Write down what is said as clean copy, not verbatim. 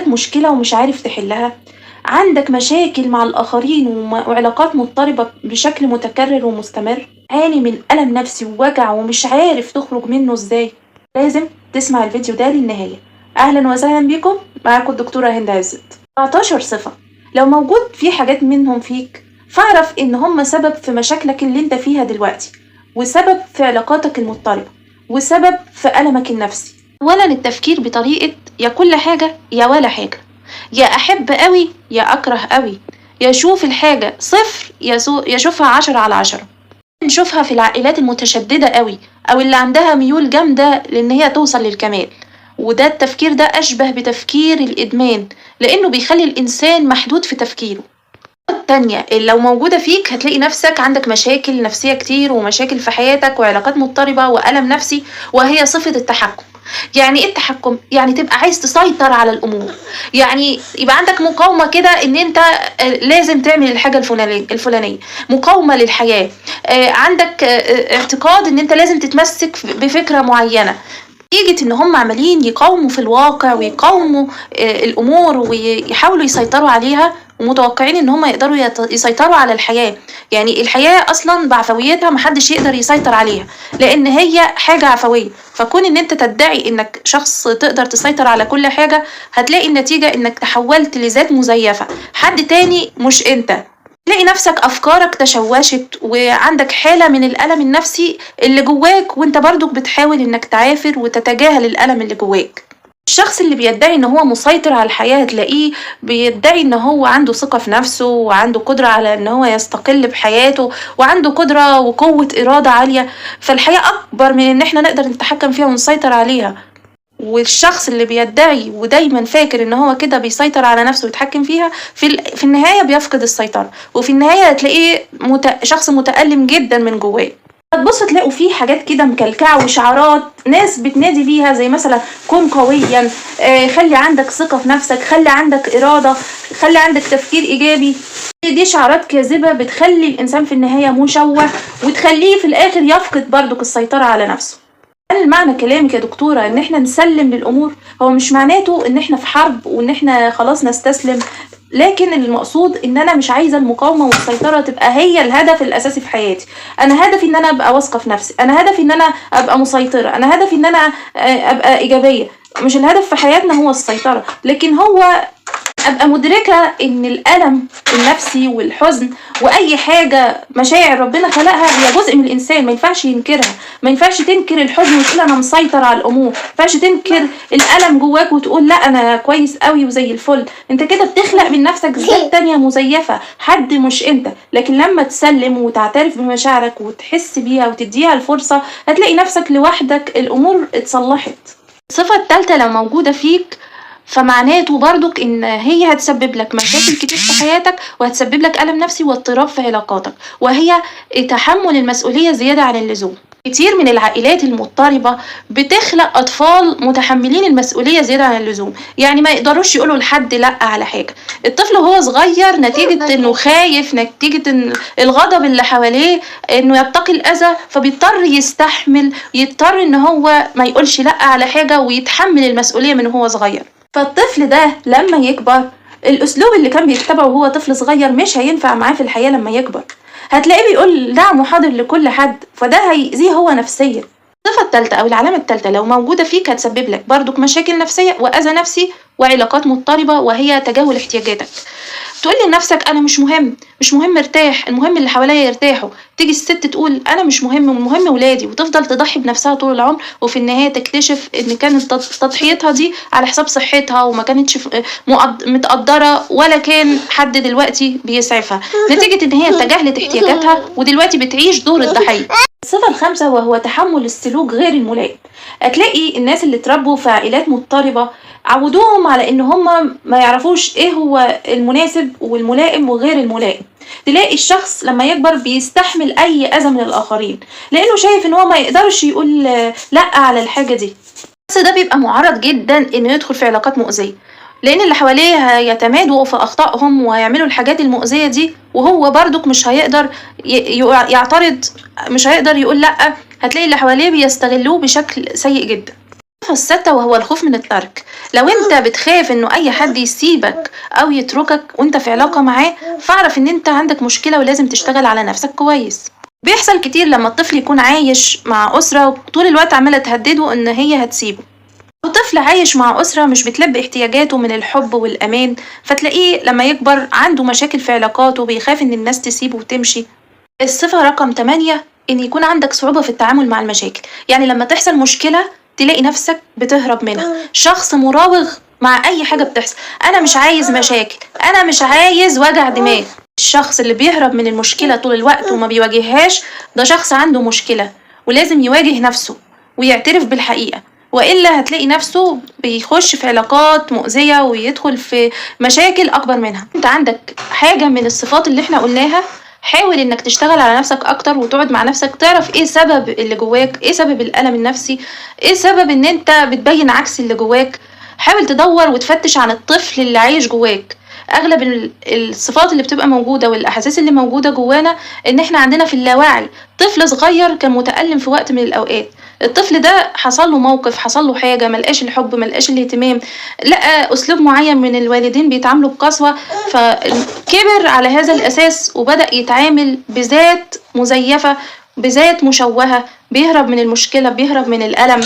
عندك مشكلة ومش عارف تحلها، عندك مشاكل مع الآخرين وعلاقات مضطربة بشكل متكرر ومستمر، عاني من ألم نفسي ووجع ومش عارف تخرج منه ازاي، لازم تسمع الفيديو ده للنهاية. أهلا وسهلا بكم، معاكم الدكتورة هند عزت. 14 صفة لو موجود في حاجات منهم فيك فاعرف إن هم سبب في مشاكلك اللي انت فيها دلوقتي، وسبب في علاقاتك المضطربة، وسبب في ألمك النفسي. أولا التفكير بطريقة يا كل حاجة يا ولا حاجة، يا أحب قوي يا أكره قوي، يا أشوف الحاجة صفر يا أشوفها 10/10. نشوفها في العائلات المتشددة قوي أو اللي عندها ميول جامدة لأن هي توصل للكمال، وده التفكير ده أشبه بتفكير الإدمان لأنه بيخلي الإنسان محدود في تفكيره. التانية اللي لو موجودة فيك هتلاقي نفسك عندك مشاكل نفسية كتير ومشاكل في حياتك وعلاقات مضطربة وألم نفسي، وهي صفة التحكم. يعني ايه التحكم؟ يعني تبقى عايز تسيطر على الأمور، يعني يبقى عندك مقاومة كده ان انت لازم تعمل الحاجة الفلانية، مقاومة للحياة، عندك اعتقاد ان انت لازم تتمسك بفكرة معينة. نتيجة ان هم عمالين يقاوموا في الواقع ويقاوموا الامور ويحاولوا يسيطروا عليها، ومتوقعين ان هم يقدروا يسيطروا على الحياة. يعني الحياة اصلا بعفويتها محدش يقدر يسيطر عليها لان هي حاجة عفوية، فكون ان انت تدعي انك شخص تقدر تسيطر على كل حاجة هتلاقي النتيجة انك تحولت لذات مزيفة، حد تاني مش انت. تلاقي نفسك أفكارك تشوشت وعندك حالة من الألم النفسي اللي جواك، وانت برضو بتحاول انك تعافر وتتجاهل الألم اللي جواك. الشخص اللي بيدعي ان هو مسيطر على الحياة تلاقيه بيدعي ان هو عنده ثقة في نفسه وعنده قدرة على ان هو يستقل بحياته وعنده قدرة وقوة إرادة عالية، فالحياة أكبر من ان احنا نقدر نتحكم فيها ونسيطر عليها. والشخص اللي بيدعي ودايما فاكر ان هو كده بيسيطر على نفسه ويتحكم فيها في النهاية بيفقد السيطرة، وفي النهاية هتلاقيه شخص متألم جدا من جواه. هتبص تلاقوا فيه حاجات كده مكلكعة وشعارات ناس بتنادي بيها زي مثلا كن قويا، خلي عندك ثقة في نفسك، خلي عندك إرادة، خلي عندك تفكير إيجابي. دي شعارات كاذبة بتخلي الإنسان في النهاية مشوه وتخليه في الآخر يفقد برضك السيطرة على نفسه. هل معنى كلامك يا دكتورة ان احنا نسلم للامور؟ هو مش معناته ان احنا في حرب وان احنا خلاص نستسلم، لكن المقصود ان انا مش عايزة المقاومة والسيطرة تبقى هي الهدف الاساسي في حياتي. انا هدفي ان انا ابقى واثقة في نفسي، انا هدفي ان انا ابقى مسيطرة، انا هدفي ان انا ابقى ايجابية. مش الهدف في حياتنا هو السيطرة، لكن هو ابقى مدركة ان الالم النفسي والحزن واي حاجة مشاعر ربنا خلقها هي جزء من الانسان، ما ينفعش ينكرها. ما ينفعش تنكر الحزن وتقول انا مسيطر على الامور، ما ينفعش تنكر الالم جواك وتقول لا انا كويس قوي وزي الفل. انت كده بتخلق من نفسك ذات تانية مزيفة، حد مش انت. لكن لما تسلم وتعترف بمشاعرك وتحس بيها وتديها الفرصة هتلاقي نفسك لوحدك الامور اتصلحت. الصفة الثالثة لو موجودة فيك فمعناته برضك ان هي هتسبب لك مشاكل كتير في حياتك وهتسبب لك ألم نفسي واضطراب في علاقاتك، وهي تحمل المسؤولية زيادة عن اللزوم. كتير من العائلات المضطربة بتخلق أطفال متحملين المسؤولية زيادة عن اللزوم، يعني ما يقدروش يقولوا لحد لأ على حاجة. الطفل وهو صغير نتيجة إنه خايف، نتيجة إن الغضب اللي حواليه، إنه يتقي الأذى، فبيضطر يستحمل، يضطر إن هو ما يقولش لأ على حاجة ويتحمل المسؤولية من هو صغير. فالطفل ده لما يكبر الأسلوب اللي كان بيتبعه وهو طفل صغير مش هينفع معاه في الحياة لما يكبر. هتلاقيه بيقول نعم وحاضر لكل حد، فده هيأذيه هو نفسيا. الصفة الثالثة أو العلامة الثالثة لو موجودة فيك هتسبب لك برضك مشاكل نفسية وأذى نفسي وعلاقات مضطربة، وهي تجاهل احتياجاتك. تقول لنفسك أنا مش مهم ارتاح، المهم اللي حواليا يرتاحوا. تيجي الست تقول أنا مش مهم والمهم ولادي، وتفضل تضحي بنفسها طول العمر، وفي النهاية تكتشف إن كانت تضحيتها دي على حساب صحتها وما كانتش متقدرة ولا كان حد دلوقتي بيسعفها، نتيجة إن هي تجاهلت احتياجاتها ودلوقتي بتعيش دور الضحية. الصفة الخامسة وهو تحمل السلوك غير الملائم. هتلاقي الناس اللي اتربوا في عائلات مضطربة عودوهم على ان هم ما يعرفوش ايه هو المناسب والملائم وغير الملائم. تلاقي الشخص لما يكبر بيستحمل اي اذى من الاخرين لانه شايف ان هو ما يقدرش يقول لا على الحاجة دي، بس ده بيبقى معرض جدا انه يدخل في علاقات مؤذية، لان اللي حواليه هيتمادوا في اخطائهم ويعملوا الحاجات المؤذية دي، وهو برضك مش هيقدر يعترض، مش هيقدر يقول لا. هتلاقي اللي حواليه بيستغلوه بشكل سيء جدا. الصفة السادسة وهو الخوف من الترك. لو انت بتخاف انه اي حد يسيبك او يتركك وانت في علاقة معاه، فاعرف ان انت عندك مشكلة ولازم تشتغل على نفسك كويس. بيحصل كتير لما الطفل يكون عايش مع أسرة وطول الوقت عمالة تهدده ان هي هتسيبه. لو طفل عايش مع أسرة مش بتلبي احتياجاته من الحب والأمان، فتلاقيه لما يكبر عنده مشاكل في علاقاته وبيخاف ان الناس تسيبه وتمشي. الصفة رقم 8 إن يكون عندك صعوبة في التعامل مع المشاكل، يعني لما تحصل مشكلة تلاقي نفسك بتهرب منها، شخص مراوغ مع أي حاجة بتحصل. أنا مش عايز مشاكل، أنا مش عايز وجع دماغ. الشخص اللي بيهرب من المشكلة طول الوقت وما بيواجههاش ده شخص عنده مشكلة، ولازم يواجه نفسه ويعترف بالحقيقة، وإلا هتلاقي نفسه بيخش في علاقات مؤذية ويدخل في مشاكل أكبر منها. أنت عندك حاجة من الصفات اللي احنا قلناها، حاول انك تشتغل على نفسك اكتر وتقعد مع نفسك تعرف ايه سبب اللي جواك، ايه سبب الألم النفسي، ايه سبب ان انت بتبين عكس اللي جواك. حاول تدور وتفتش عن الطفل اللي عايش جواك. اغلب الصفات اللي بتبقى موجودة والاحاسيس اللي موجودة جوانا ان احنا عندنا في اللاواعي طفل صغير كان متألم في وقت من الاوقات. الطفل ده حصل له موقف، حصل له حاجة، ملقاش الحب، ملقاش الاهتمام، لقى اسلوب معين من الوالدين بيتعاملوا بقسوة، فكبر على هذا الأساس وبدأ يتعامل بذات مزيفة، بذات مشوهة، بيهرب من المشكلة، بيهرب من الألم.